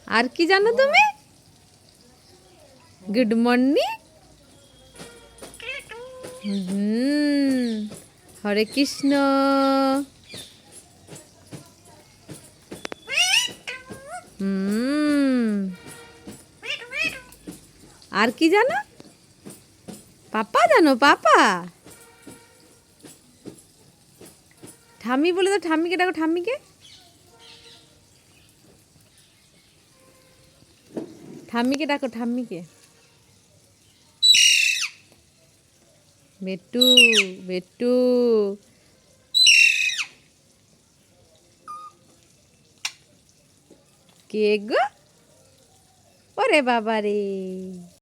আর কি জানো তুমি? Good morning. হরে কৃষ্ণ। আর কি জানো? পাপা জানো? পাপা। ঠাম্মি বলে তো, ঠাম্মিকে ডাকো, ঠাম্মিকে। ঠাম্মিকে ডাকো, ঠাম্মিকে। বেটু, বেটু। কে গো? ওরে বাবা রে।